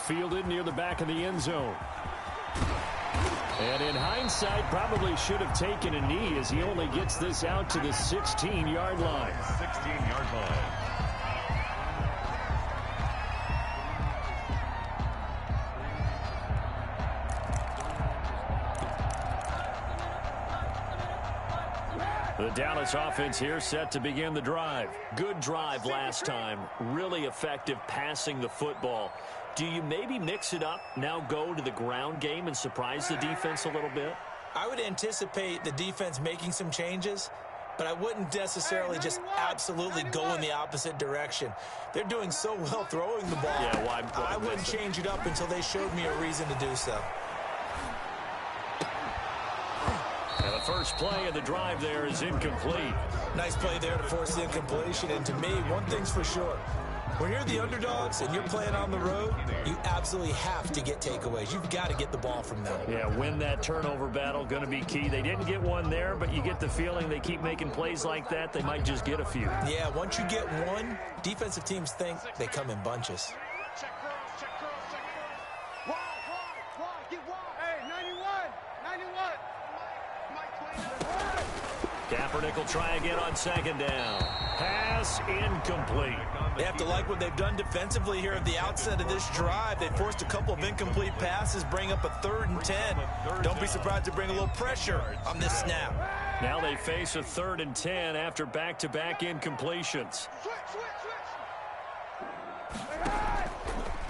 fielded near the back of the end zone. And in hindsight, probably should have taken a knee as he only gets this out to the 16-yard line. 16-yard line. The Dallas offense here set to begin the drive. Good drive last time. Really effective passing the football. Do you maybe mix it up, now go to the ground game and surprise the defense a little bit? I would anticipate the defense making some changes, but I wouldn't necessarily just absolutely go in the opposite direction. They're doing so well throwing the ball. Yeah, why I wouldn't change it up until they showed me a reason to do so. And the first play of the drive there is incomplete. Nice play there to force the incompletion. And to me, one thing's for sure. When you're the underdogs and you're playing on the road, you absolutely have to get takeaways. You've got to get the ball from them. Yeah, win that turnover battle, going to be key. They didn't get one there, but you get the feeling they keep making plays like that, they might just get a few. Yeah, once you get one, defensive teams think they come in bunches. Kaepernick will try again on second down. Pass incomplete. They have to like what they've done defensively here at the outset of this drive. They forced a couple of incomplete passes, bring up a 3rd and 10. Don't be surprised to bring a little pressure on this snap. Now they face a 3rd and 10 after back-to-back incompletions.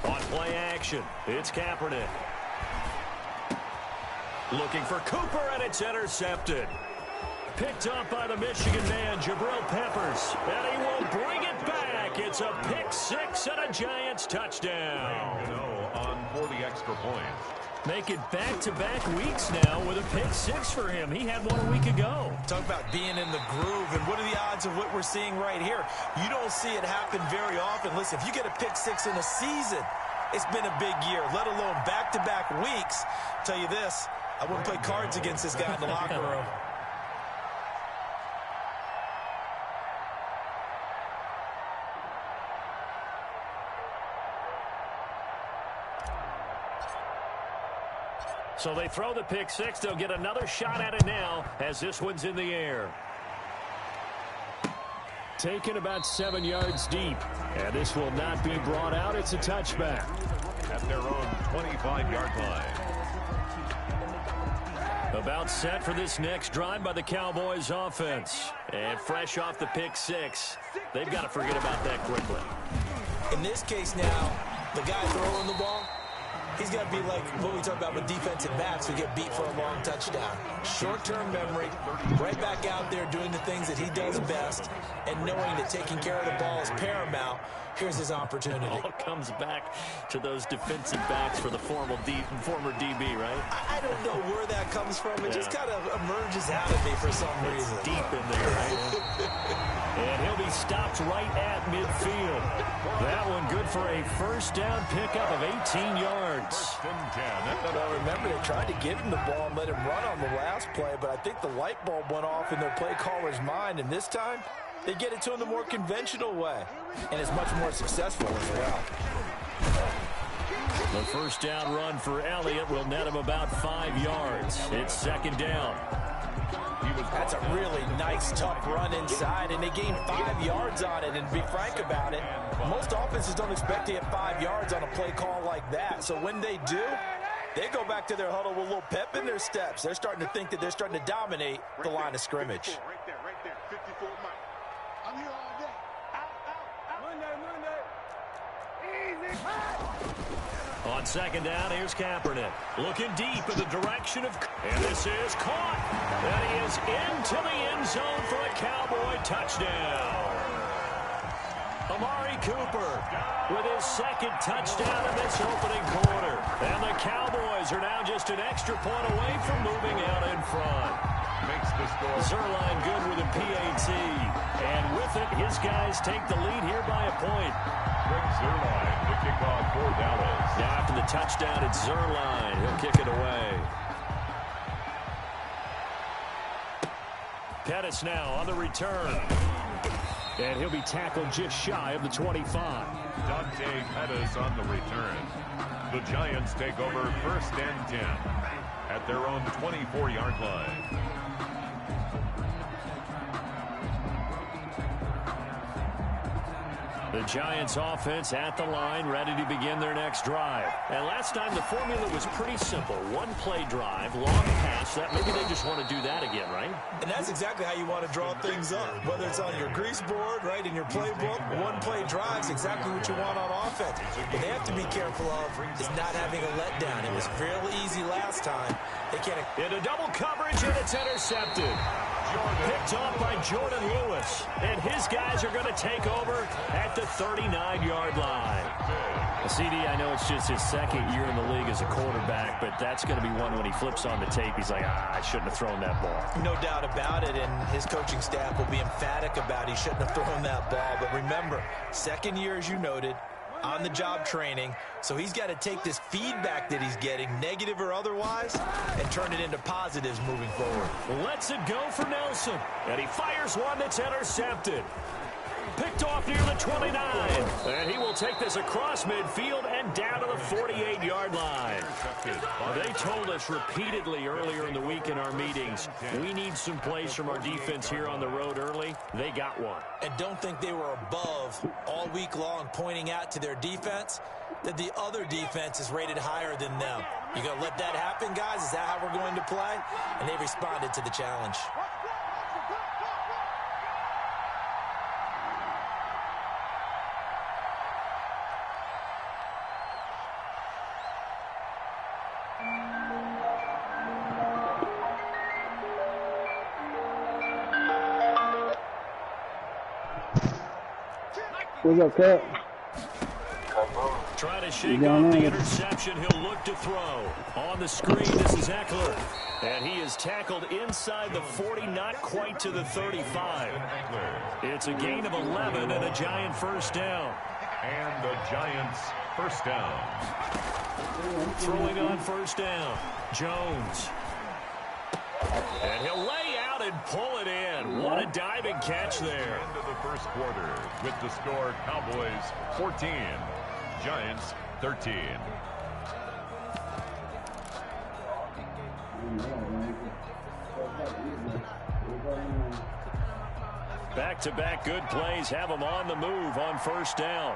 On play action, it's Kaepernick. Looking for Cooper, and it's intercepted. Picked up by the Michigan man, Jabril Peppers. And he will bring it back. It's a pick six and a Giants touchdown. On for the extra point. Make it back-to-back weeks now with a pick six for him. He had one a week ago. Talk about being in the groove, and what are the odds of what we're seeing right here? You don't see it happen very often. Listen, if you get a pick six in a season, it's been a big year, let alone back-to-back weeks. I'll tell you this, I wouldn't play cards against this guy in the locker room. So they throw the pick six. They'll get another shot at it now as this one's in the air. Taken about 7 yards deep. And this will not be brought out. It's a touchback. At their own 25-yard line. About set for this next drive by the Cowboys offense. And fresh off the pick six, they've got to forget about that quickly. In this case now, the guy throwing the ball, he's got to be like what we talk about with defensive backs who get beat for a long touchdown. Short-term memory, right back out there doing the things that he does best, and knowing that taking care of the ball is paramount. Here's his opportunity. It all comes back to those defensive backs for the former DB, right? I don't know where that comes from. It just kind of emerges out of me for some reason. Deep in there, right? And he'll be stopped right at midfield. That one good for a first down pickup of 18 yards. First and 10. Well, remember, they tried to give him the ball and let him run on the last play, but I think the light bulb went off in their play caller's mind, and this time they get it to him the more conventional way, and it's much more successful as well. The first down run for Elliott will net him about 5 yards. It's second down. That's a really nice, tough run inside, and they gained 5 yards on it. And to be frank about it, most offenses don't expect to get 5 yards on a play call like that. So when they do, they go back to their huddle with a little pep in their steps. They're starting to think that they're starting to dominate the line of scrimmage. Right there, 54 Mike. I'm here all day. Out. Monday. Easy. On second down, here's Kaepernick. Looking deep in the direction of... And this is caught. And he is into the end zone for a Cowboy touchdown. Amari Cooper with his second touchdown in this opening quarter. And the Cowboys are now just an extra point away from moving out in front. Makes the score. Zerline good with a PAT. And with it, his guys take the lead here by a point. Zerline, the kickoff for Dallas. Now after the touchdown, it's Zerline. He'll kick it away. Pettis now on the return. And he'll be tackled just shy of the 25. Dante Pettis on the return. The Giants take over 1st and 10 at their own 24-yard line. The Giants offense at the line, ready to begin their next drive. And last time the formula was pretty simple. One play drive, long pass. That maybe they just want to do that again, right? And that's exactly how you want to draw things up. Whether it's on your grease board, right, in your playbook, one play drives exactly what you want on offense. What they have to be careful of is not having a letdown. It was fairly easy last time. They can't. Into double coverage, and it's intercepted. Picked off by Jordan Lewis. And his guys are going to take over at the 39-yard line. CD, I know it's just his second year in the league as a quarterback, but that's going to be one when he flips on the tape. He's like, I shouldn't have thrown that ball. No doubt about it, and his coaching staff will be emphatic about he shouldn't have thrown that ball. But remember, second year, as you noted, on-the-job training, so he's got to take this feedback that he's getting, negative or otherwise, and turn it into positives moving forward. Lets it go for Nelson, and he fires one that's intercepted. Picked off near the 29, and he will take this across midfield and down to the 48-yard line. They told us repeatedly earlier in the week in our meetings, we need some plays from our defense here on the road early. They got one. And don't think they were above all week long pointing out to their defense that the other defense is rated higher than them. You going to let that happen, guys? Is that how we're going to play? And they responded to the challenge. What's up, Cat? Try to shake off the interception. He'll look to throw. On the screen, this is Eckler. And he is tackled inside the 40, not quite to the 35. It's a gain of 11 and a Giant first down. And the Giants first down. Throwing on first down, Jones. And he'll lay out and pull it in. What a diving catch there. End of the first quarter with the score Cowboys 14, Giants 13. Back-to-back good plays have them on the move on first down.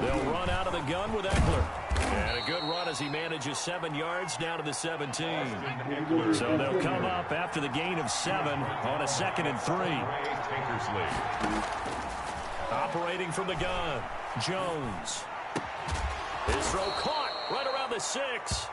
They'll run out of the gun with Eckler. And a good run as he manages 7 yards down to the 17. So they'll come up after the gain of 7 on a 2nd and 3. Operating from the gun, Jones. His throw caught right around the 6.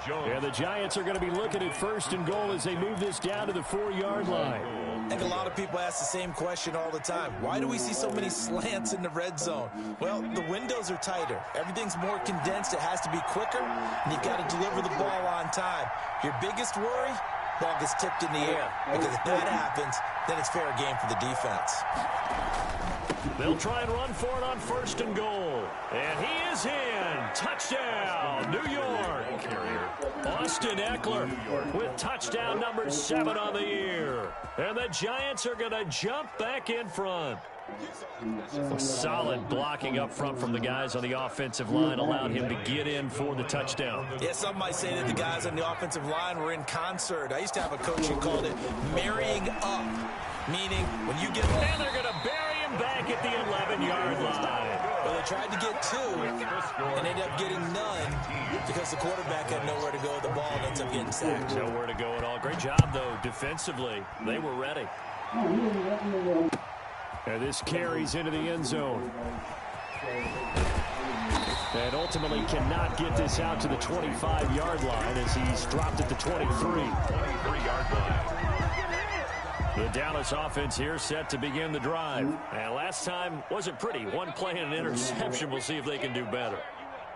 And the Giants are going to be looking at 1st and goal as they move this down to the 4-yard line. I think a lot of people ask the same question all the time. Why do we see so many slants in the red zone? Well, the windows are tighter. Everything's more condensed. It has to be quicker, and you've got to deliver the ball on time. Your biggest worry? Ball gets tipped in the air. Because if that happens, then it's fair game for the defense. They'll try and run for it on 1st and goal. And he is in. Touchdown, New York. Austin Eckler with touchdown number 7 on the year. And the Giants are going to jump back in front. Solid blocking up front from the guys on the offensive line allowed him to get in for the touchdown. Yeah, some might say that the guys on the offensive line were in concert. I used to have a coach who called it marrying up, meaning when you get... And they're going to bury him back at the 11-yard line. Well, they tried to get 2 and ended up getting none because the quarterback had nowhere to go with the ball and ends up getting sacked. Nowhere to go at all. Great job, though, defensively. They were ready. And this carries into the end zone. And ultimately cannot get this out to the 25-yard line as he's dropped at the 23-yard line. The Dallas offense here set to begin the drive. And last time wasn't pretty. One play and an interception. We'll see if they can do better.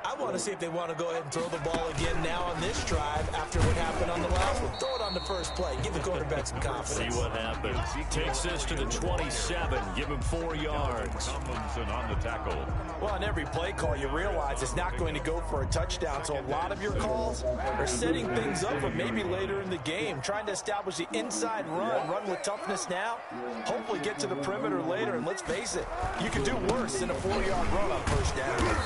I want to see if they want to go ahead and throw the ball again now on this drive after what happened on the last one. Throw it on the first play. Give the quarterback some confidence. See what happens. Takes this to the 27. Give him 4 yards. Tomlinson on the tackle. Well, on every play call, you realize it's not going to go for a touchdown. So a lot of your calls are setting things up for maybe later in the game, trying to establish the inside run with toughness now, hopefully get to the perimeter later. And let's face it, you can do worse than a 4-yard run on first down.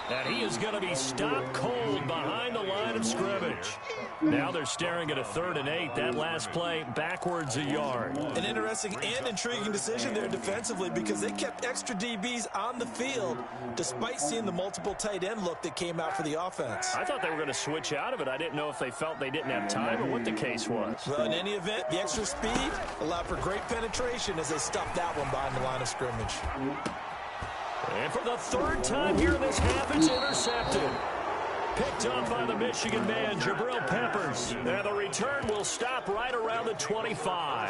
And he is going to be stopped cold behind the line of scrimmage. Now they're staring at a 3rd and 8. That last play backwards a yard. An interesting and intriguing decision there defensively because they kept extra DBs on the field despite seeing the multiple tight end look that came out for the offense. I thought they were going to switch out of it. I didn't know if they felt they didn't have time or what the case was. Well, in any event, the extra speed allowed for great penetration as they stuffed that one behind the line of scrimmage. And for the 3rd time here in this half, it's intercepted. Picked up by the Michigan man, Jabril Peppers. And the return will stop right around the 25.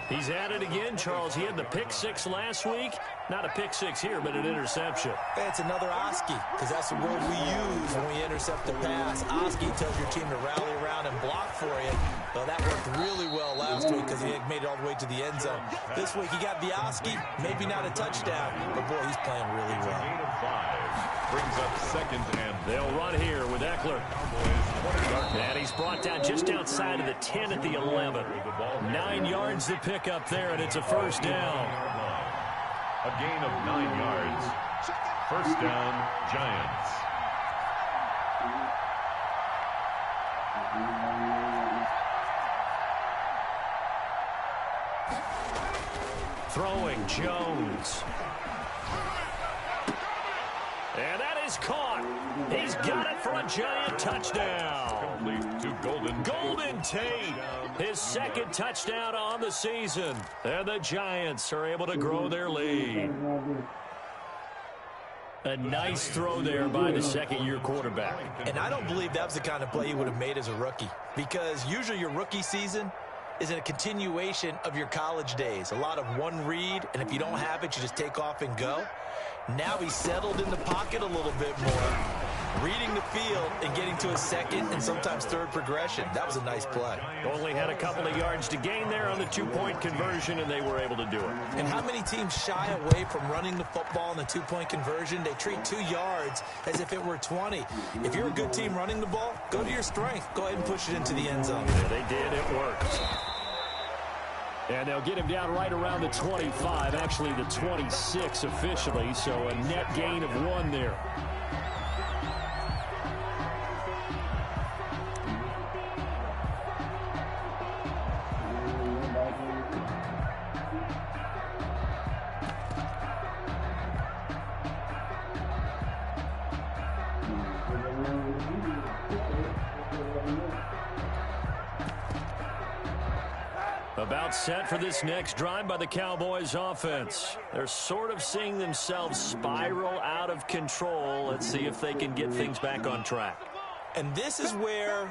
He's at it again, Charles. He had the pick 6 last week. Not a pick 6 here, but an interception. It's another Oski, because that's the word we use when we intercept the pass. Oski tells your team to rally around and block for you. Well, that worked really well last week because he had made it all the way to the end zone. This week he got the Oski, maybe not a touchdown, but boy, he's playing really well. Gain of 5 brings up 2nd and they'll run here with Eckler. And he's brought down just outside of the 10 at the 11. 9 yards to pick up there, and it's a first down. A gain of 9 yards. First down, Giants. Throwing Jones. And that is caught. He's got it for a Giant touchdown. Complete to Golden Tate, his 2nd touchdown on the season. And the Giants are able to grow their lead. A nice throw there by the 2nd-year quarterback. And I don't believe that was the kind of play he would have made as a rookie, because usually your rookie season is a continuation of your college days. A lot of one read, and if you don't have it, you just take off and go. Now he's settled in the pocket a little bit more, reading the field and getting to a 2nd and sometimes 3rd progression. That was a nice play. Only had a couple of yards to gain there on the 2-point conversion, and they were able to do it. And how many teams shy away from running the football in the 2-point conversion? They treat 2 yards as if it were 20. If you're a good team running the ball, go to your strength. Go ahead and push it into the end zone. Yeah, they did. It worked. And they'll get him down right around the 25, actually the 26 officially, so a net gain of 1 there. About set for this next drive by the Cowboys offense. They're sort of seeing themselves spiral out of control. Let's see if they can get things back on track. And this is where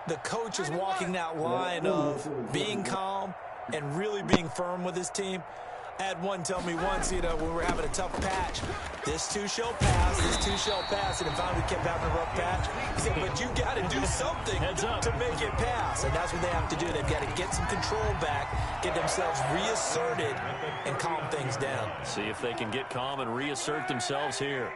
the coach is walking that line of being calm and really being firm with his team. I had one tell me once, when we were having a tough patch, this too shall pass, this too shall pass, and finally we kept having a rough patch. He said, but you got to do something to make it pass, and that's what they have to do. They've got to get some control back, get themselves reasserted, and calm things down. See if they can get calm and reassert themselves here.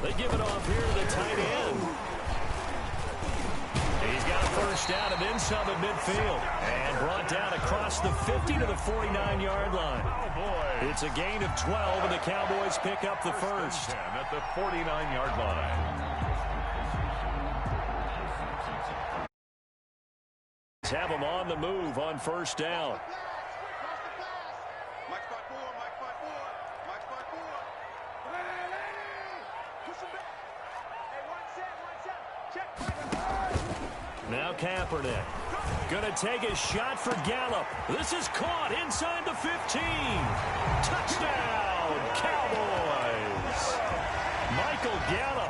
They give it off here to the tight end. He's got a first down and then some at midfield. And brought down across the 50 to the 49-yard line. It's a gain of 12, and the Cowboys pick up the first. At the 49-yard line. Have them on the move on first down. Now Kaepernick. Going to take a shot for Gallup. This is caught inside the 15. Touchdown, Cowboys. Michael Gallup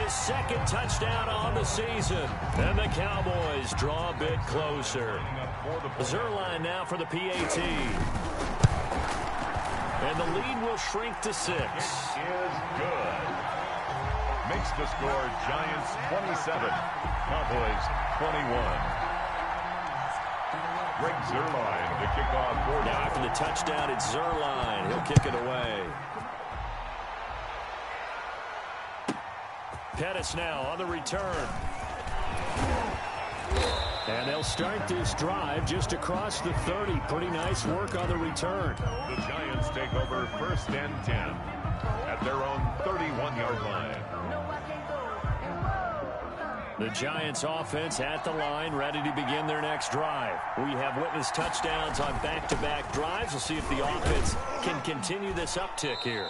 His second touchdown on the season. And the Cowboys draw a bit closer. Zerline now for the PAT. And the lead will shrink to 6. Is good. Makes the score Giants 27, Cowboys 21. Greg Zerline to kick off. Now after the touchdown, it's Zerline. He'll kick it away. Pettis now on the return. And they'll start this drive just across the 30. Pretty nice work on the return. The Giants take over 1st and 10 at their own 31-yard line. The Giants offense at the line, ready to begin their next drive. We have witnessed touchdowns on back-to-back drives. We'll see if the offense can continue this uptick here.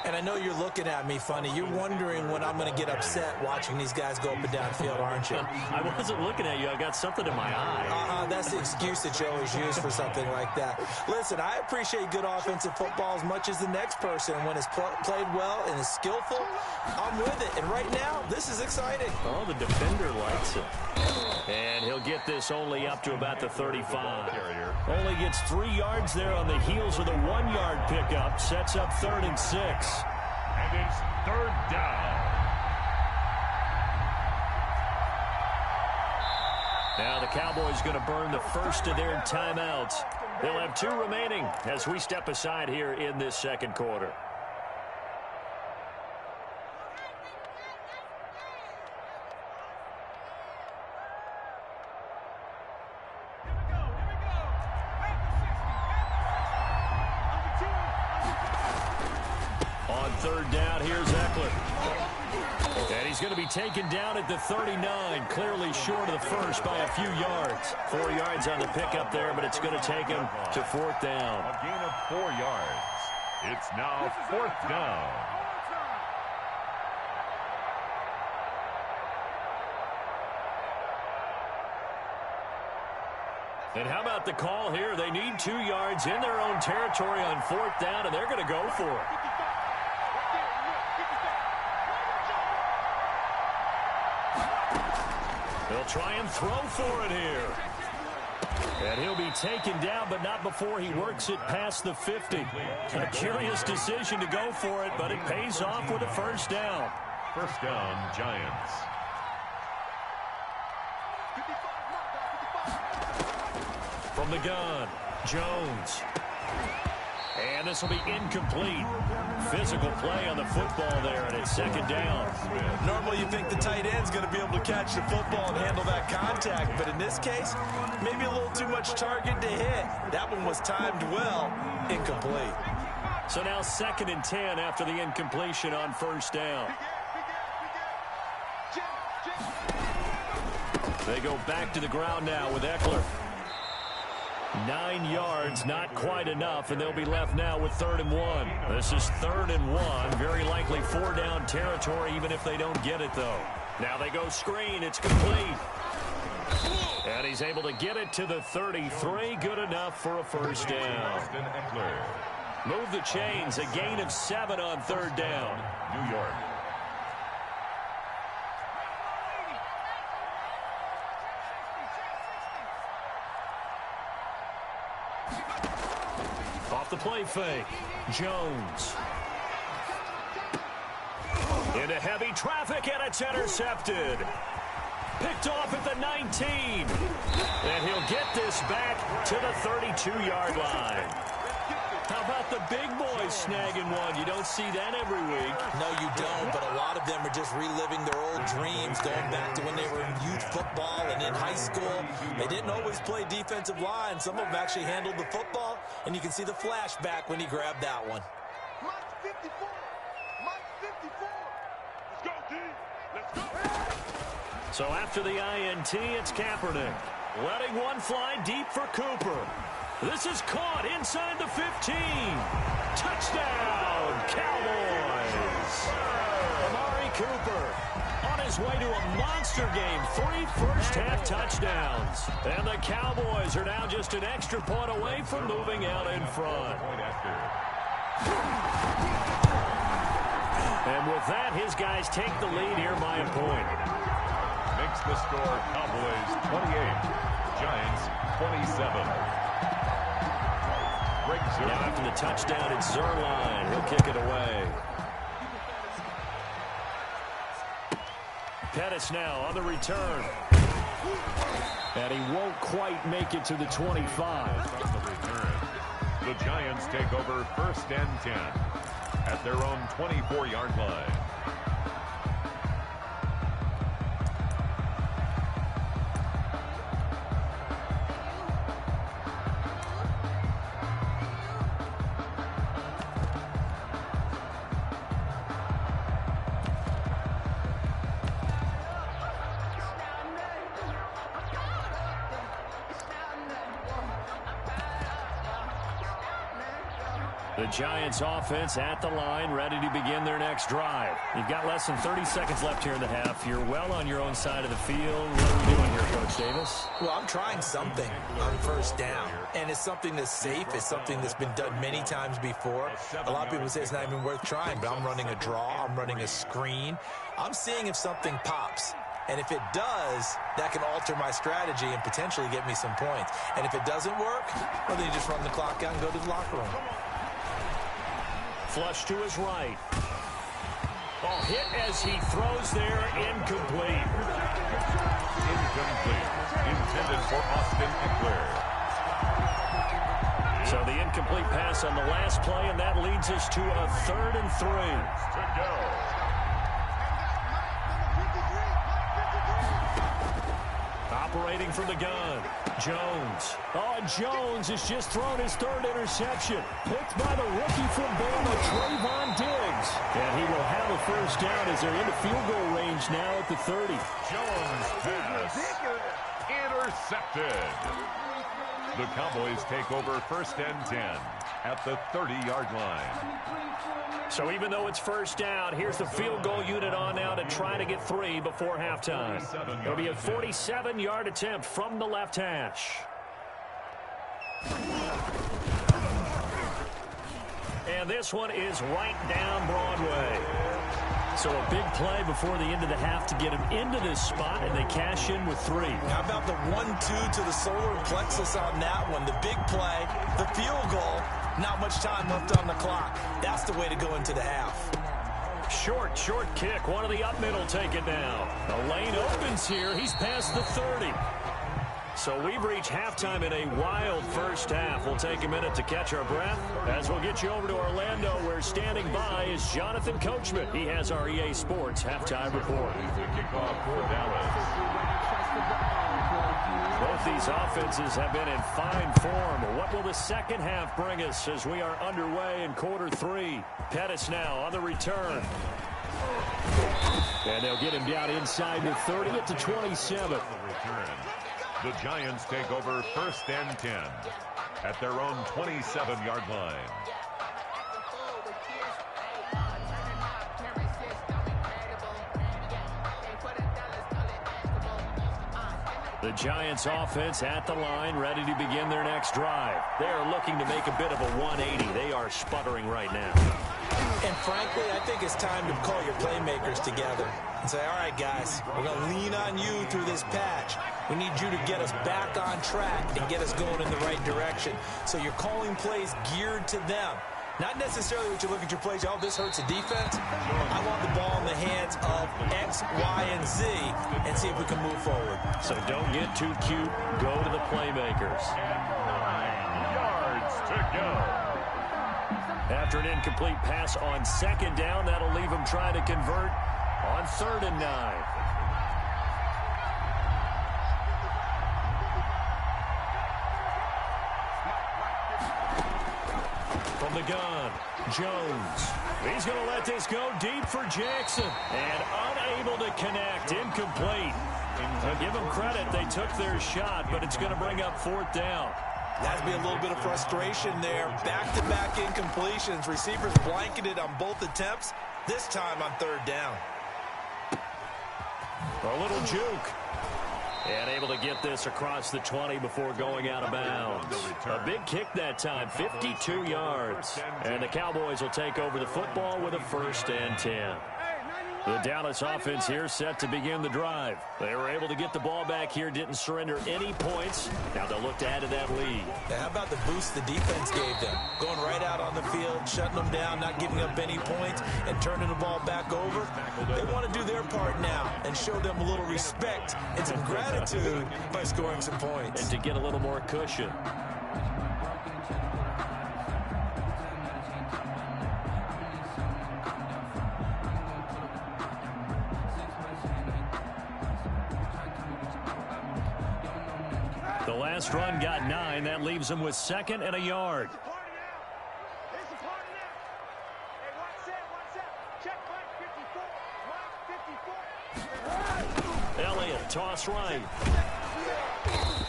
And I know you're looking at me funny. You're wondering when I'm going to get upset watching these guys go up and down field, aren't you? I wasn't looking at you. I got something in my eye. That's the excuse that you always use for something like that. Listen, I appreciate good offensive football as much as the next person. When it's played well and is skillful, I'm with it. And right now, this is exciting. Oh, the defender likes it. And he'll get this only up to about the 35. Only gets 3 yards there on the heels of the 1-yard pickup. Sets up 3rd and 6. And it's 3rd down. Now the Cowboys going to burn the first of their timeouts. They'll have 2 remaining as we step aside here in this second quarter. On 3rd down, here's Eckler. And he's going to be taken down at the 39, clearly short of the first by a few yards. 4 yards on the pickup there, but it's going to take him to 4th down. A gain of 4 yards. It's now 4th down. And how about the call here? They need 2 yards in their own territory on 4th down, and they're going to go for it. They'll try and throw for it here. And he'll be taken down, but not before he works it past the 50. A curious decision to go for it, but it pays off with a 1st down. 1st down, Giants. From the gun, Jones. And this will be incomplete. Physical play on the football there, and it's 2nd down. Normally you think the tight end's going to be able to catch the football and handle that contact, but in this case, maybe a little too much target to hit. That one was timed well, incomplete. So now 2nd and 10 after the incompletion on 1st down. They go back to the ground now with Eckler. 9 yards, not quite enough, and they'll be left now with 3rd and 1. This is 3rd and 1, very likely 4-down territory, even if they don't get it, though. Now they go screen, it's complete. And he's able to get it to the 33, good enough for a 1st down. Move the chains, a gain of 7 on 3rd down. New York. Off the play fake, Jones. Into heavy traffic, and it's intercepted. Picked off at the 19. And he'll get this back to the 32-yard line. How about the big boys snagging one? You don't see that every week. No, you don't, but a lot of them are just reliving their old dreams, going back to when they were in youth football and in high school. They didn't always play defensive line. Some of them actually handled the football, and you can see the flashback when he grabbed that one. Mike 54. Mike 54. Let's go, D. Let's go. So after the INT, it's Kaepernick. Letting one fly deep for Cooper. This is caught inside the 15. Touchdown, Cowboys. Amari Cooper on his way to a monster game. 3 first-half touchdowns. And the Cowboys are now just an extra point away from moving out in front. And with that, his guys take the lead here by a point. Makes the score Cowboys 28, Giants 27. Now after the touchdown, it's Zerline. He'll kick it away. Pettis now on the return. And he won't quite make it to the 25. On the return, the Giants take over 1st and 10 at their own 24-yard line. The Giants offense at the line, ready to begin their next drive. You've got less than 30 seconds left here in the half. You're well on your own side of the field. What are we doing here, Coach Davis? Well, I'm trying something on 1st down, and it's something that's safe. It's something that's been done many times before. A lot of people say it's not even worth trying, but I'm running a draw. I'm running a screen. I'm seeing if something pops. And if it does, that can alter my strategy and potentially get me some points. And if it doesn't work, well, then you just run the clock out and go to the locker room. Flush to his right. Ball hit as he throws there, incomplete. Incomplete. Intended for Austin Eckler. So the incomplete pass on the last play, and that leads us to a 3rd and 3. To go. Operating from the gun, Jones. Oh, and Jones has just thrown his 3rd interception. Picked by the rookie from Bama, Trayvon Diggs. And he will have a 1st down as they're into field goal range now at the 30. Jones pass. Intercepted. The Cowboys take over 1st and 10 at the 30-yard line. So even though it's 1st down, here's the field goal unit on now to try to get 3 before halftime. It'll be a 47-yard attempt from the left hash. And this one is right down Broadway. So a big play before the end of the half to get him into this spot, and they cash in with 3. How about the 1-2 to the solar plexus on that one? The big play, the field goal, not much time left on the clock. That's the way to go into the half. Short kick. One of the up middle take it now. The lane opens here. He's past the 30. So we've reached halftime in a wild 1st half. We'll take a minute to catch our breath as we'll get you over to Orlando, where standing by is Jonathan Coachman. He has our EA Sports halftime report. Kickoff for Dallas. Both these offenses have been in fine form. What will the 2nd half bring us as we are underway in quarter 3? Pettis now on the return. And they'll get him down inside the 30 at the 27. The Giants take over 1st and 10 at their own 27-yard line. The Giants offense at the line, ready to begin their next drive. They are looking to make a bit of a 180. They are sputtering right now. And frankly, I think it's time to call your playmakers together and say, all right, guys, we're going to lean on you through this patch. We need you to get us back on track and get us going in the right direction. So you're calling plays geared to them. Not necessarily what you look at your plays, oh, this hurts the defense. I want the ball in the hands of X, Y, and Z and see if we can move forward. So don't get too cute. Go to the playmakers. 9 yards to go. After an incomplete pass on 2nd down, that'll leave him trying to convert on 3rd and 9. From the gun, Jones. He's going to let this go deep for Jackson. And unable to connect, incomplete. So give them credit, they took their shot, but it's going to bring up 4th down. Has to be a little bit of frustration there. Back-to-back incompletions. Receivers blanketed on both attempts, this time on 3rd down. A little juke. And able to get this across the 20 before going out of bounds. A big kick that time, 52 yards. And the Cowboys will take over the football with a 1st and 10. The Dallas offense here set to begin the drive. They were able to get the ball back here, didn't surrender any points. Now they'll look to add to that lead. Now, how about the boost the defense gave them? Going right out on the field, shutting them down, not giving up any points, and turning the ball back over. They want to do their part now and show them a little respect and some gratitude by scoring some points. And to get a little more cushion. The last run got 9. That leaves him with 2nd and a yard. Elliott, toss right.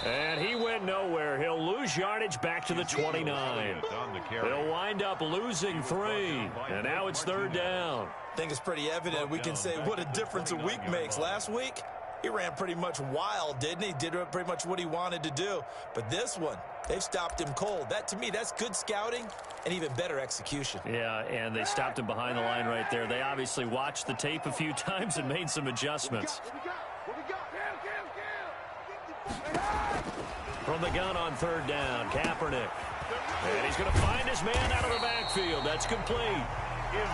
And he went nowhere. He'll lose yardage back to the 29. They'll wind up losing 3. And now it's 3rd down. I think it's pretty evident. We can say what a difference a week makes. Last week, he ran pretty much wild, didn't he? Did pretty much what he wanted to do. But this one, they've stopped him cold. That, to me, that's good scouting and even better execution. Yeah, and they stopped him behind the line right there. They obviously watched the tape a few times and made some adjustments. From the gun on 3rd down, Kaepernick. And he's going to find his man out of the backfield. That's complete.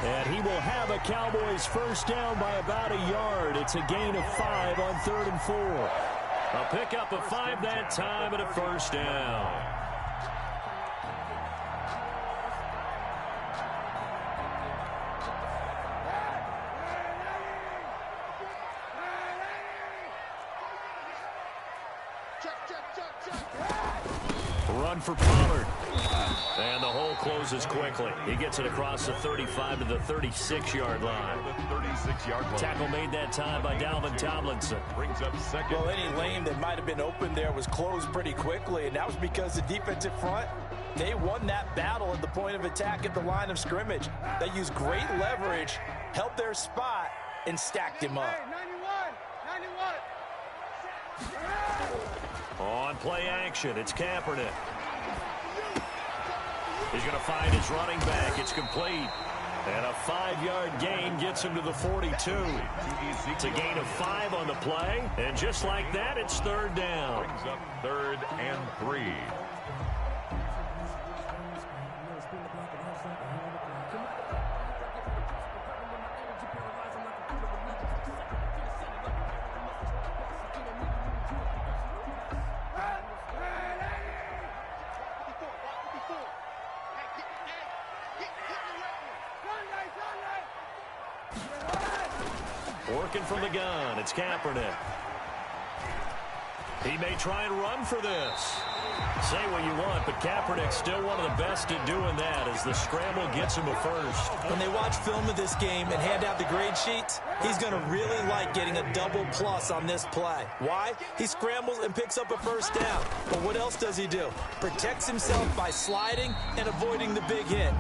And he will have a Cowboys 1st down by about a yard. It's a gain of 5 on 3rd and 4. A pickup of 5 that time and a 1st down. Run for Pollard. And the hole closes quickly. He gets it across the 35 to the 36-yard line. Tackle made that time by Dalvin Tomlinson. Brings up 2nd. Well, any lane that might have been open there was closed pretty quickly, and that was because the defensive front, they won that battle at the point of attack at the line of scrimmage. They used great leverage, held their spot, and stacked him up. On play action, it's Kaepernick. He's going to find his running back. It's complete. And a 5-yard gain gets him to the 42. It's a gain of 5 on the play. And just like that, it's 3rd down. Brings up 3rd and 3. Working from the gun, it's Kaepernick. He may try and run for this. Say what you want, but Kaepernick's still one of the best at doing that as the scramble gets him a 1st. When they watch film of this game and hand out the grade sheets, he's going to really like getting a double plus on this play. Why? He scrambles and picks up a 1st down. But what else does he do? Protects himself by sliding and avoiding the big hit.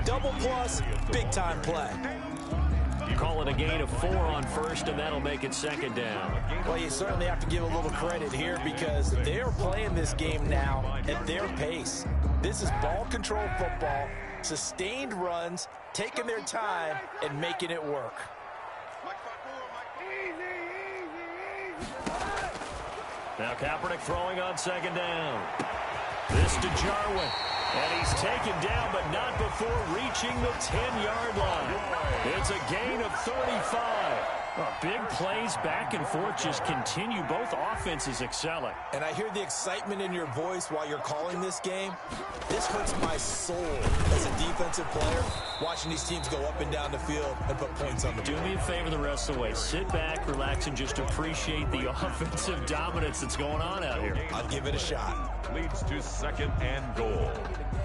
Double plus, big-time play. Call it a gain of 4 on 1st, and that'll make it 2nd down. Well, you certainly have to give a little credit here because they're playing this game now at their pace. This is ball control football, sustained runs, taking their time, and making it work. Now Kaepernick throwing on 2nd down. This to Jarwin. And he's taken down, but not before reaching the 10-yard line. It's a gain of 35. Big plays back and forth just continue. Both offenses excelling. And I hear the excitement in your voice while you're calling this game. This hurts my soul as a defensive player, watching these teams go up and down the field and put points on the board. Do me a favor the rest of the way. Sit back, relax, and just appreciate the offensive dominance that's going on out here. I'll give it a shot. Leads to 2nd and goal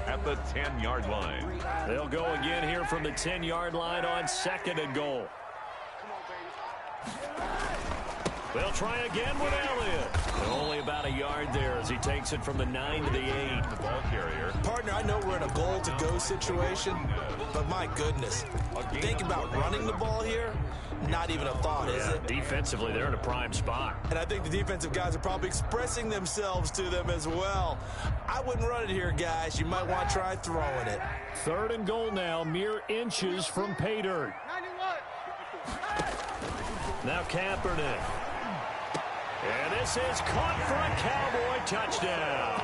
at the 10-yard line. They'll go again here from the 10-yard line on 2nd and goal. They'll try again with Elliott. Only about a yard there as he takes it from the 9 to the 8. The ball carrier. Partner, I know we're in a goal-to-go situation, but my goodness, think about running the ball here. not even a thought, is it? Defensively, they're in a prime spot. And I think the defensive guys are probably expressing themselves to them as well. I wouldn't run it here, guys. You might want to try throwing it. 3rd and goal now, mere inches from pay dirt. Now Kaepernick. And this is caught for a Cowboy touchdown.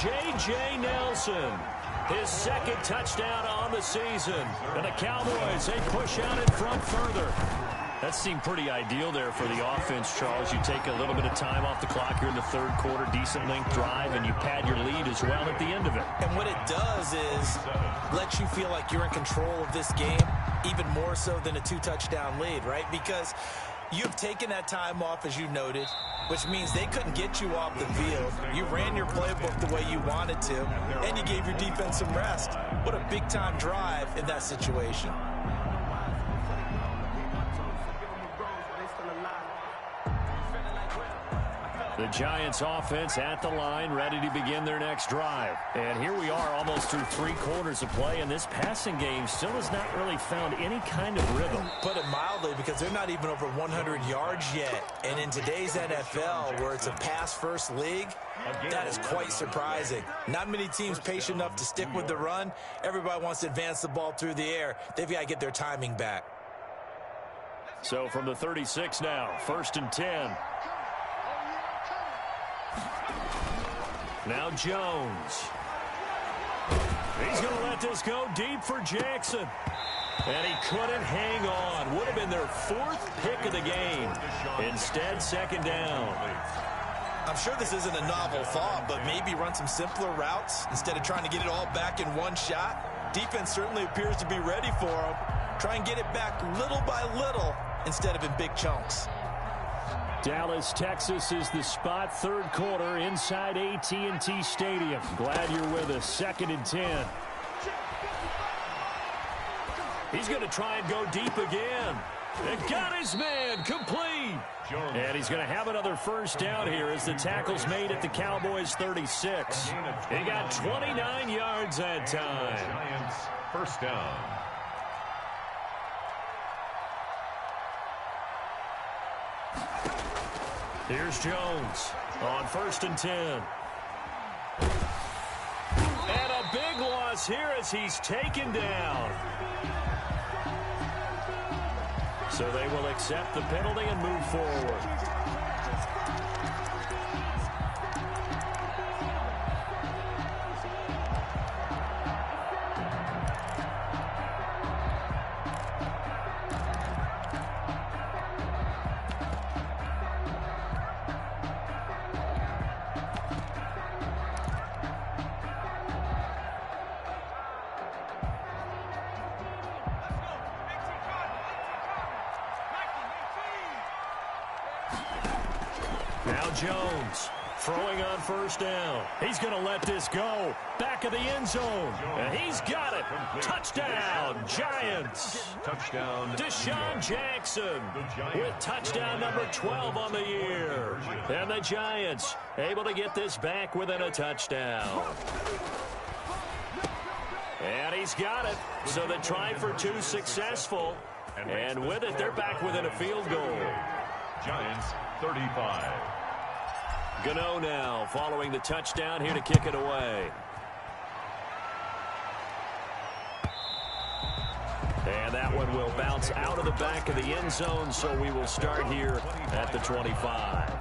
J.J. Nelson, his 2nd touchdown on the season. And the Cowboys, they push out in front further. That seemed pretty ideal there for the offense, Charles. You take a little bit of time off the clock here in the 3rd quarter, decent length drive, and you pad your lead as well at the end of it. And what it does is let you feel like you're in control of this game, even more so than a 2-touchdown lead, right? Because you've taken that time off, as you noted, which means they couldn't get you off the field. You ran your playbook the way you wanted to, and you gave your defense some rest. What a big-time drive in that situation. The Giants offense at the line, ready to begin their next drive. And here we are almost through 3 quarters of play, and this passing game still has not really found any kind of rhythm. Put it mildly, because they're not even over 100 yards yet. And in today's NFL, where it's a pass-first league, that is quite surprising. Not many teams patient enough to stick with the run. Everybody wants to advance the ball through the air. They've got to get their timing back. So from the 36 now, 1st and 10. Now Jones. He's going to let this go deep for Jackson. And he couldn't hang on. Would have been their 4th pick of the game. Instead, 2nd down. I'm sure this isn't a novel thought, but maybe run some simpler routes instead of trying to get it all back in one shot. Defense certainly appears to be ready for him. Try and get it back little by little instead of in big chunks. Dallas, Texas is the spot. 3rd quarter inside AT&T Stadium. Glad you're with us. 2nd and 10. He's going to try and go deep again. And got his man complete. And he's going to have another 1st down here as the tackle's made at the Cowboys 36. He got 29 yards that time. Giants, 1st down. Here's Jones on 1st and 10. And a big loss here as he's taken down. So they will accept the penalty and move forward. Now Jones throwing on 1st down. He's going to let this go. Back of the end zone. And he's got it. Touchdown, Giants. Touchdown. Deshaun Jackson with touchdown number 12 on the year. And the Giants able to get this back within a touchdown. And he's got it. So the try for 2 successful. And with it, they're back within a field goal. Giants, 35. Gano now following the touchdown here to kick it away. And that one will bounce out of the back of the end zone, so we will start here at the 25.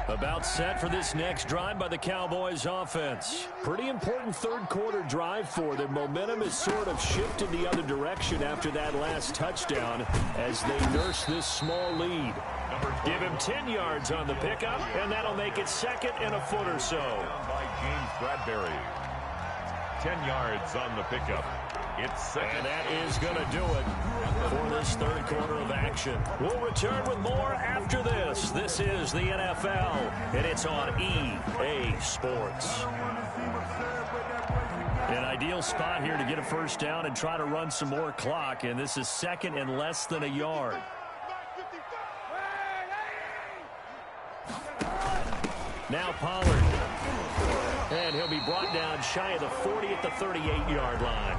About set for this next drive by the Cowboys offense. Pretty important 3rd quarter drive for them. Momentum has sort of shifted the other direction after that last touchdown as they nurse this small lead. Give him 10 yards on the pickup, and that'll make it 2nd and a foot or so. By James Bradbury. 10 yards on the pickup. It's 2nd. And that is going to do it for this 3rd quarter of action. We'll return with more after this. This is the NFL, and it's on EA Sports. An ideal spot here to get a 1st down and try to run some more clock, and this is 2nd and less than a yard. Now Pollard. And he'll be brought down shy of the 40 at the 38-yard line.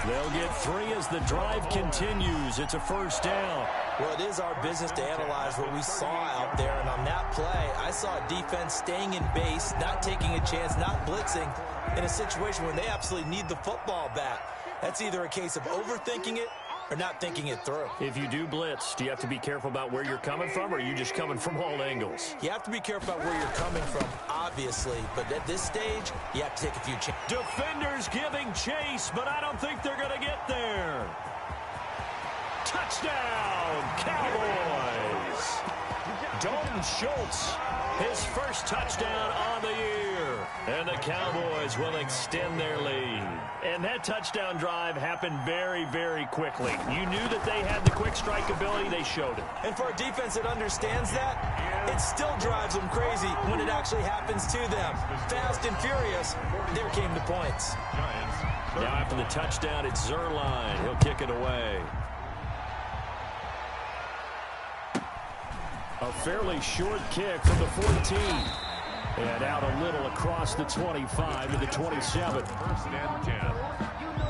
They'll get 3 as the drive continues. It's a first down. Well, it is our business to analyze what we saw out there, and on that play, I saw a defense staying in base, not taking a chance, not blitzing, in a situation when they absolutely need the football back. That's either a case of overthinking it or not thinking it through. If you do blitz, do you have to be careful about where you're coming from, or are you just coming from all angles? You have to be careful about where you're coming from, obviously, but at this stage, you have to take a few chances. Defenders giving chase, but I don't think they're going to get there. Touchdown, Cowboys! Dalton Schultz, his first touchdown on the year. And the Cowboys will extend their lead. And that touchdown drive happened very, very quickly. You knew that they had the quick strike ability. They showed it. And for a defense that understands that, it still drives them crazy when it actually happens to them. Fast and furious, there came the points. Now after the touchdown, it's Zerline. He'll kick it away. A fairly short kick from the 14. And out a little across the 25 to the 27. First and 10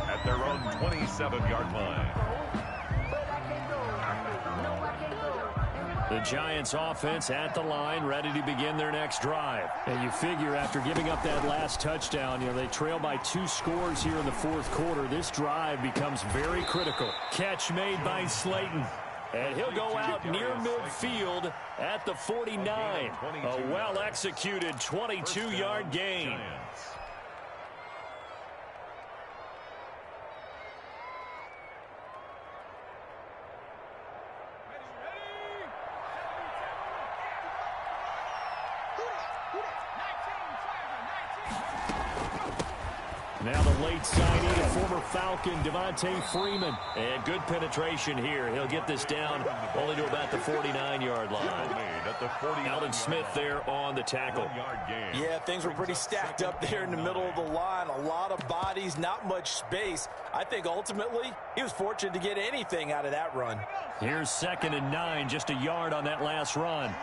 at their own 27-yard line. The Giants offense at the line, ready to begin their next drive. And you figure after giving up that last touchdown, they trail by 2 scores here in the fourth quarter. This drive becomes very critical. Catch made by Slayton. And he'll go out near midfield at the 49. A well-executed 22-yard gain. Now the late signing of former Falcon Devontae Freeman. And good penetration here. He'll get this down only to about the 49-yard line. Alden Smith there on the tackle. Yeah, things were pretty stacked up there in the middle of the line. A lot of bodies, not much space. I think ultimately he was fortunate to get anything out of that run. Here's 2nd and 9, just a yard on that last run.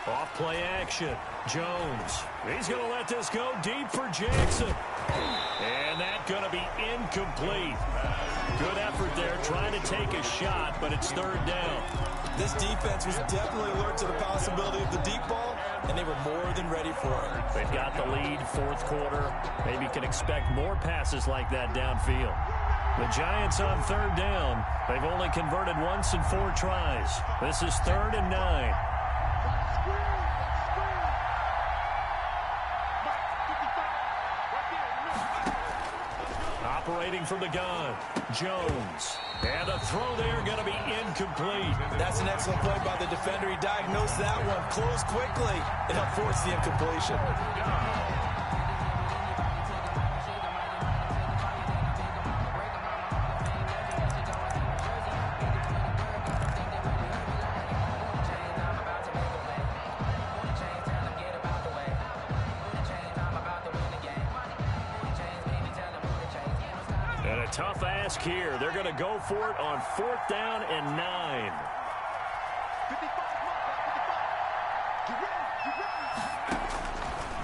Off play action. Jones. He's going to let this go deep for Jackson. And that's going to be incomplete. Good effort there trying to take a shot, but it's 3rd down. This defense was definitely alert to the possibility of the deep ball, and they were more than ready for it. They've got the lead, fourth quarter. Maybe can expect more passes like that downfield. The Giants on 3rd down. They've only converted once in 4 tries. This is 3rd and 9. Operating from the gun, Jones. And the throw there going to be incomplete. That's an excellent play by the defender. He diagnosed that one, closed quickly, and helped force the incompletion. Tough ask here. They're going to go for it on 4th down and 9.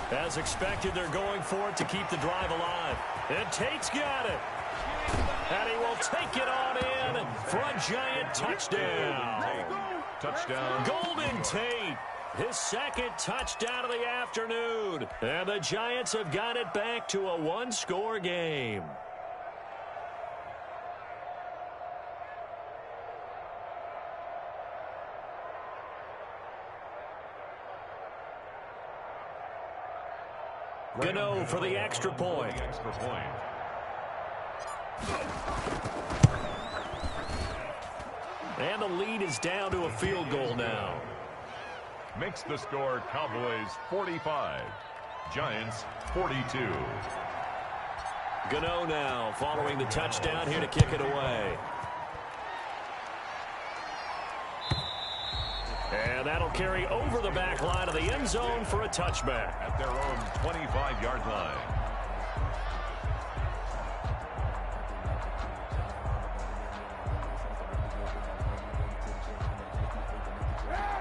As expected, they're going for it to keep the drive alive. And Tate's got it. And he will take it on in for a Giant touchdown. Touchdown. Golden Tate. His 2nd touchdown of the afternoon. And the Giants have got it back to a 1-score game. Gano for the extra point. And the lead is down to a field goal now. Makes the score Cowboys 45, Giants 42. Gano now following the touchdown here to kick it away. And that'll carry over the back line of the end zone for a touchback. At their own 25-yard line.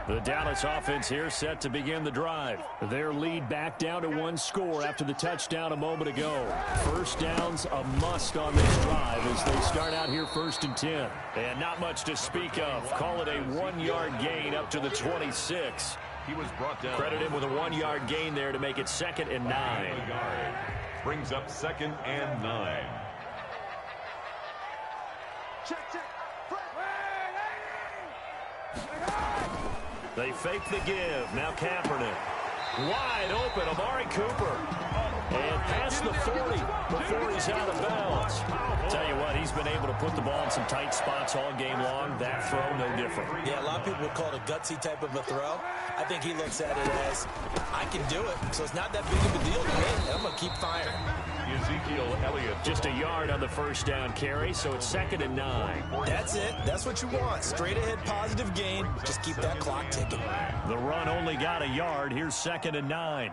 The Dallas offense here set to begin the drive. Their lead back down to one score after the touchdown a moment ago. First down's a must on this drive as they start out here 1st and 10. And not much to speak of. Call it a 1-yard gain up to the 26. He was brought down. Credit him with a 1-yard gain there to make it 2nd and 9. Brings up 2nd and 9. Check. They fake the give. Now Kaepernick. Wide open. Amari Cooper. And past the 40 before he's out of bounds. Tell you what, he's been able to put the ball in some tight spots all game long. That throw, no different. Yeah, a lot of people would call it a gutsy type of a throw. I think he looks at it as, I can do it, so it's not that big of a deal to me. I'm going to keep firing. Ezekiel Elliott. Just a yard on the first down carry, so it's 2nd and 9. That's it. That's what you want. Straight ahead positive gain. Just keep that clock ticking. The run only got a yard. Here's 2nd and 9. 91.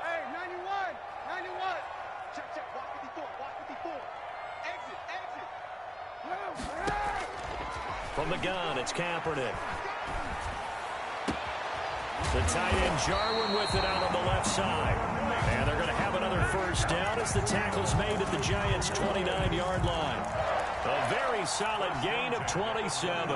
Hey, 91. Check. Walk 54. Exit. From the gun, it's Kaepernick. The tight end Jarwin with it out on the left side. And they're going to have another first down as the tackle's made at the Giants' 29-yard line. A very solid gain of 27.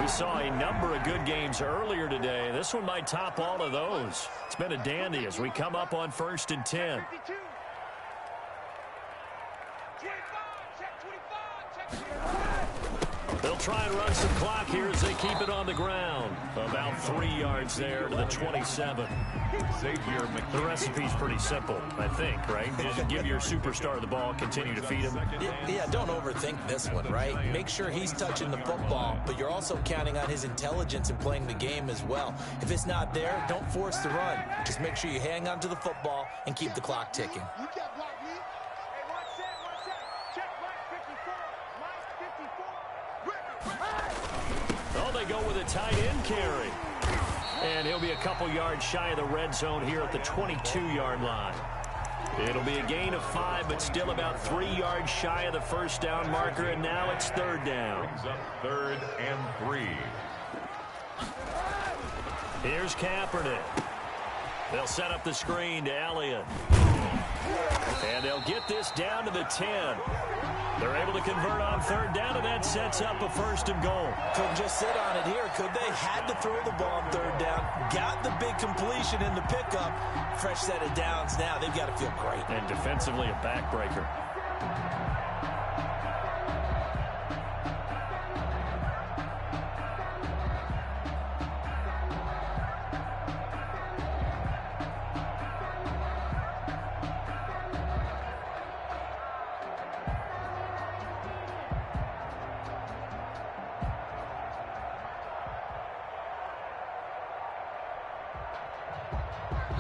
We saw a number of good games earlier today. This one might top all of those. It's been a dandy as we come up on 1st and 10. 52. They'll try and run some clock here as they keep it on the ground. About 3 yards there to the 27. The recipe's pretty simple, I think, right? Just give your superstar the ball, continue to feed him. Yeah, don't overthink this one, right? Make sure he's touching the football, but you're also counting on his intelligence in playing the game as well. If it's not there, don't force the run. Just make sure you hang on to the football and keep the clock ticking. You got blocked, me. Hey, one set. Check right 54. Oh, they go with a tight end carry. And he'll be a couple yards shy of the red zone here at the 22-yard line. It'll be a gain of 5, but still about 3 yards shy of the first down marker, and now it's 3rd down. Brings up 3rd and 3. Here's Kaepernick. They'll set up the screen to Elliott. And they'll get this down to the 10. They're able to convert on 3rd down, and that sets up a 1st and goal. Couldn't just sit on it here, could they? Had to throw the ball on 3rd down. Got the big completion in the pickup. Fresh set of downs now. They've got to feel great. And defensively a backbreaker.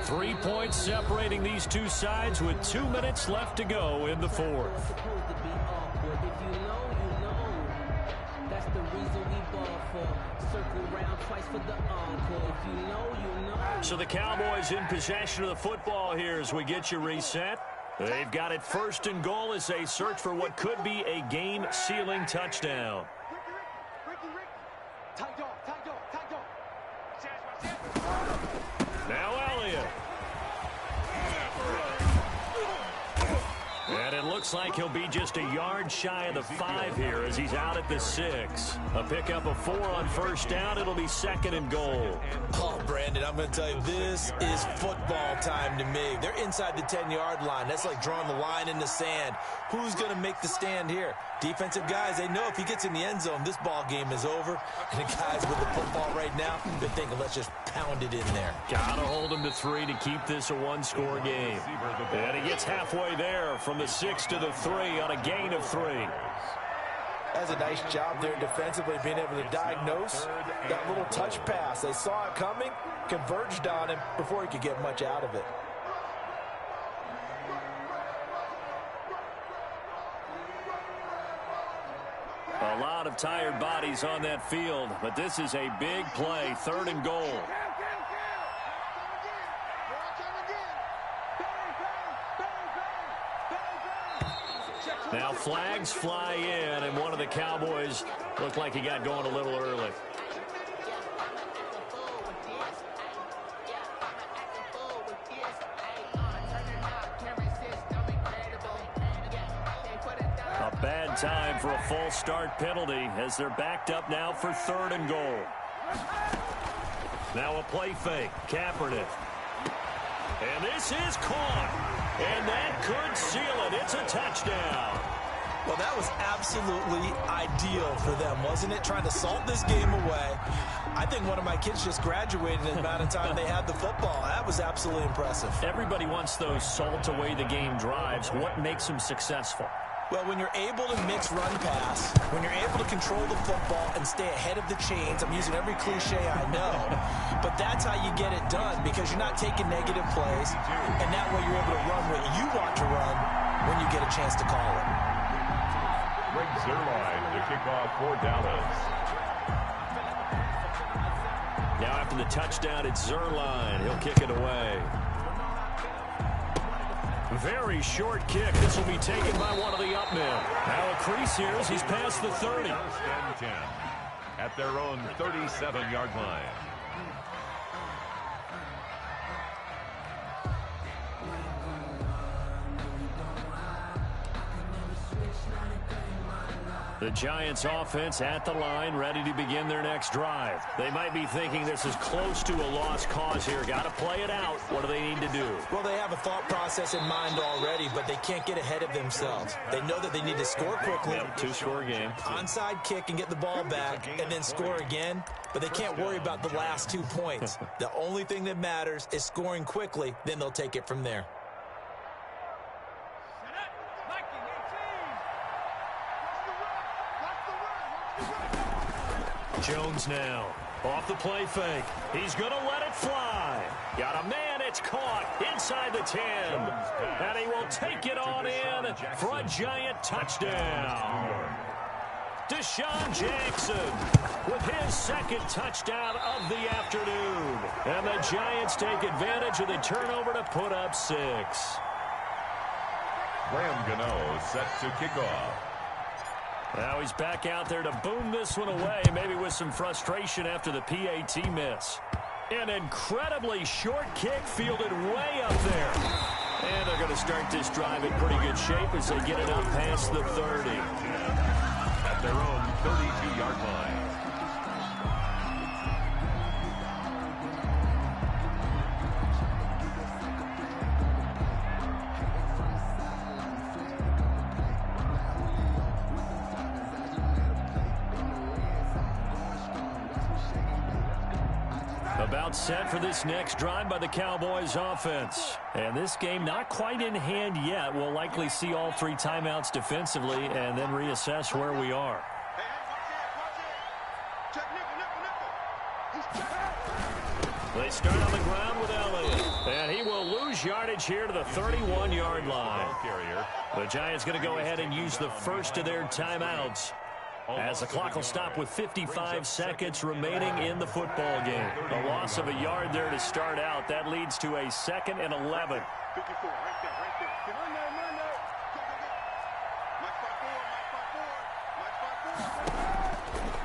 Three points separating these two sides with 2 minutes left to go in the 4th. So the Cowboys in possession of the football here as we get you reset. They've got it 1st and goal as they search for what could be a game-sealing touchdown. Now Elliott. And it looks like he'll be just a yard shy of the 5 here as he's out at the 6. A pickup of 4 on 1st down. It'll be 2nd and goal. Oh, Brandon, I'm going to tell you, this is football time to me. They're inside the 10-yard line. That's like drawing the line in the sand. Who's going to make the stand here? Defensive guys, they know if he gets in the end zone, this ball game is over. And the guys with the football right now, they're thinking, let's just pound it in there. Gotta hold him to 3 to keep this a one-score game. And he gets halfway there from the 6 to the 3 on a gain of 3. That's a nice job there defensively, being able to diagnose that little touch pass. They saw it coming, converged on him before he could get much out of it. A lot of tired bodies on that field, but this is a big play, 3rd and goal. Check. Now flags fly in, and one of the Cowboys looked like he got going a little early. A bad time for a false start penalty as they're backed up now for 3rd and goal. Now a play fake. Kaepernick. And this is caught. And that could seal it. It's a touchdown. Well, that was absolutely ideal for them, wasn't it? Trying to salt this game away. I think one of my kids just graduated in the amount of time they had the football. That was absolutely impressive. Everybody wants those salt away the game drives. What makes them successful? Well, when you're able to mix run pass, when you're able to control the football and stay ahead of the chains, I'm using every cliche I know, but that's how you get it done because you're not taking negative plays, and that way you're able to run what you want to run when you get a chance to call it. Greg Zuerlein to kick off for Dallas. Now after the touchdown, it's Zuerlein. He'll kick it away. Very short kick. This will be taken by one of the up men. Now a crease here as he's past the 30. 1st and 10 at their own 37-yard line. The Giants offense at the line, ready to begin their next drive. They might be thinking this is close to a lost cause here. Got to play it out. What do they need to do? Well, they have a thought process in mind already, but they can't get ahead of themselves. They know that they need to score quickly. Yep, 2-score game. Onside kick and get the ball back and then score again, but they can't worry about the last 2 points. The only thing that matters is scoring quickly, then they'll take it from there. Jones now off the play fake. He's going to let it fly. Got a man. It's caught inside the 10. And he will take it on in for a Giant touchdown. Deshaun Jackson with his 2nd touchdown of the afternoon. And the Giants take advantage of the turnover to put up 6. Graham Gano set to kick off. Now he's back out there to boom this one away, maybe with some frustration after the PAT miss. An incredibly short kick fielded way up there. And they're going to start this drive in pretty good shape as they get it up past the 30. At their own 32-yard line. About set for this next drive by the Cowboys offense. And this game not quite in hand yet. We'll likely see all 3 timeouts defensively and then reassess where we are. They start on the ground with Elliott. And he will lose yardage here to the 31-yard line. The Giants going to go ahead and use the first of their timeouts, as the clock will stop with 55 seconds remaining in the football game. A loss of a yard there to start out. That leads to a 2nd and 11.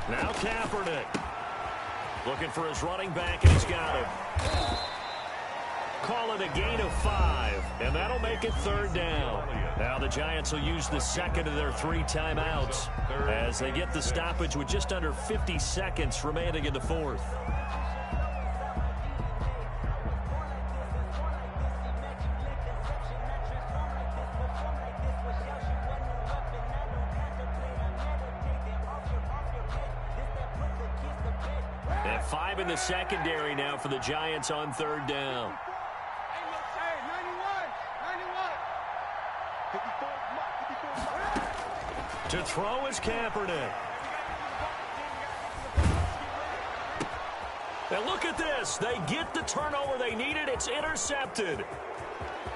Now Kaepernick looking for his running back, and he's got him. Call it a gain of 5, and that'll make it 3rd down. Now the Giants will use the 2nd of their 3 timeouts as they get the stoppage with just under 50 seconds remaining in the 4th. And 5 in the secondary now for the Giants on 3rd down. To throw is Kaepernick. And look at this. They get the turnover they needed. It's intercepted.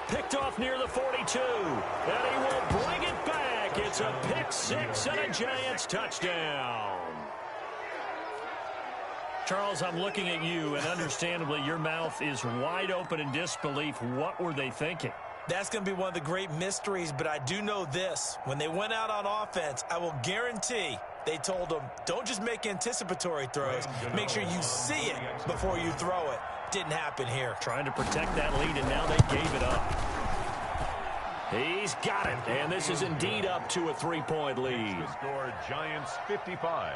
Picked off near the 42. And he will bring it back. It's a pick 6 and a Giants touchdown. Charles, I'm looking at you, and understandably, your mouth is wide open in disbelief. What were they thinking? That's going to be one of the great mysteries, but I do know this. When they went out on offense, I will guarantee they told them, don't just make anticipatory throws. Make sure you see it before you throw it. Didn't happen here. Trying to protect that lead, and now they gave it up. He's got it, and this is indeed up to a 3-point lead. The score, Giants 55,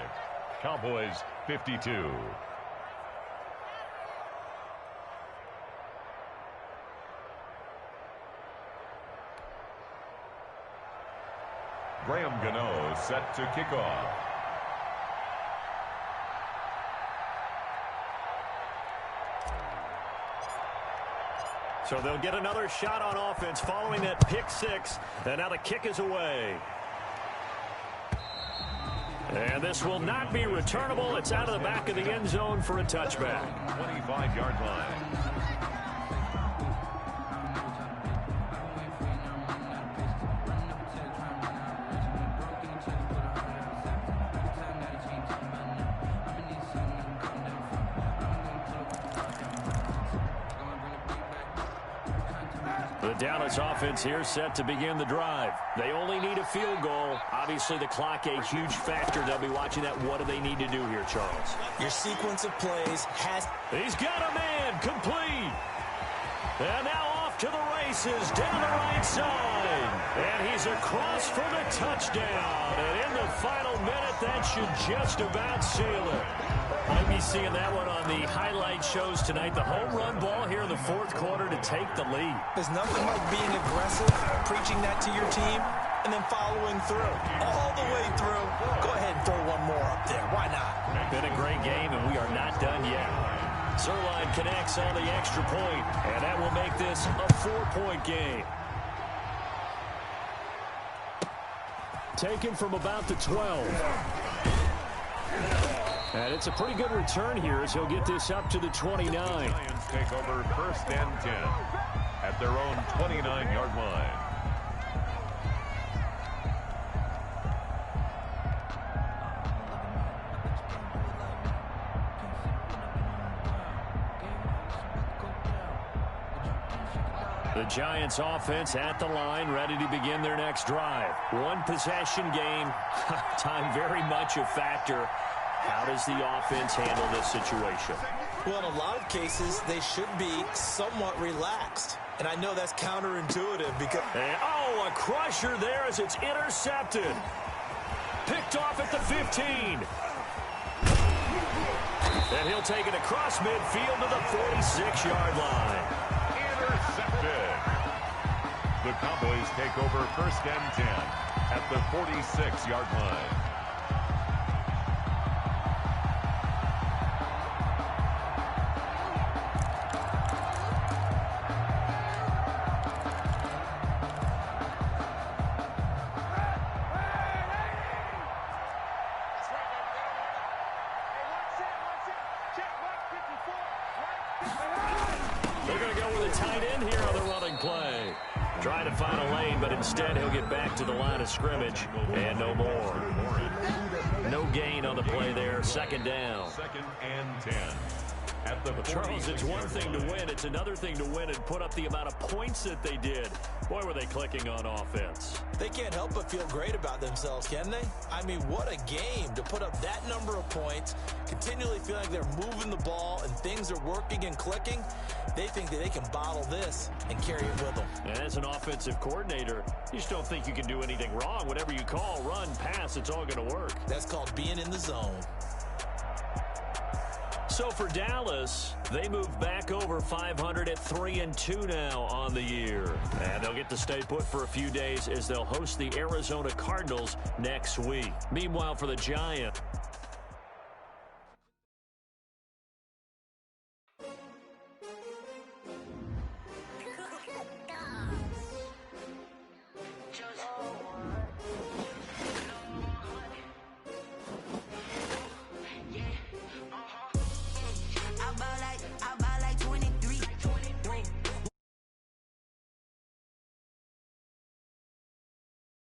Cowboys 52. Graham Gano set to kick off. So they'll get another shot on offense following that pick six. And now the kick is away. And this will not be returnable. It's out of the back of the end zone for a touchback. 25-yard line. The Dallas offense here set to begin the drive. They only need a field goal. Obviously, the clock a huge factor. They'll be watching that. What do they need to do here, Charles? Your sequence of plays has... He's got a man complete. And now off to the races down the right side. And he's across for the touchdown. And in the final minute, that should just about seal it. I'll be seeing that one on the highlight shows tonight. The home run ball here in the fourth quarter to take the lead. There's nothing like being aggressive, preaching that to your team, and then following through. All the way through. Go ahead and throw one more up there. Why not? Been a great game, and we are not done yet. Zerline connects on the extra point, and that will make this a 4-point game. Taken from about the 12. And it's a pretty good return here as he'll get this up to the 29. The Giants take over first and 10 at their own 29-yard line. The Giants offense at the line, ready to begin their next drive. One possession game, time very much a factor. How does the offense handle this situation? Well, in a lot of cases, they should be somewhat relaxed. And I know that's counterintuitive because... And, oh, a crusher there as it's intercepted. Picked off at the 15. And he'll take it across midfield to the 46-yard line. Intercepted. The Cowboys take over first and 10 at the 46-yard line. They're going to go with a tight end here on the running play. Trying to find a lane, but instead he'll get back to the line of scrimmage. And no more. No gain on the play there. Second down. Second and 10. At the Charles, it's one thing to win. It's another thing to win and put up the amount of points that they did. Boy, were they clicking on offense. They can't help but feel great about themselves, can they? I mean, what a game to put up that number of points, continually feel like they're moving the ball and things are working and clicking. They think that they can bottle this and carry it with them. And as an offensive coordinator, you just don't think you can do anything wrong. Whatever you call, run, pass, it's all going to work. That's called being in the zone. So for Dallas, they move back over 500 at 3-2 now on the year. And they'll get to stay put for a few days as they'll host the Arizona Cardinals next week. Meanwhile, for the Giants,